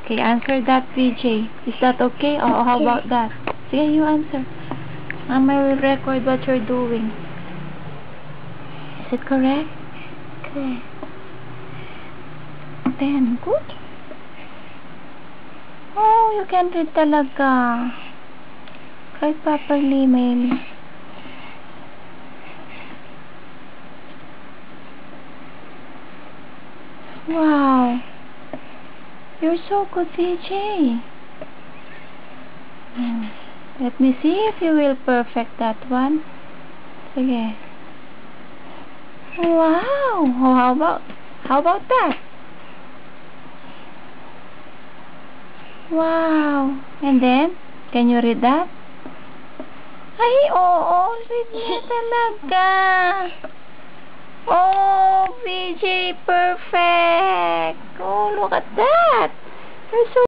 Okay, answer that, VJ. Is that okay? Or how about that? Sige, you answer. Mama will record what you're doing. Is it correct? Okay. Then, good. Oh, you can read talaga. Write properly, Mel. Wow. You're so good, VJ. Let me see if you will perfect that one. Sige. Wow. Oh, how about that? Wow. And then, can you read that? Ay, oo. Read niya talaga. Oh, VJ, perfect. Oh, look at that.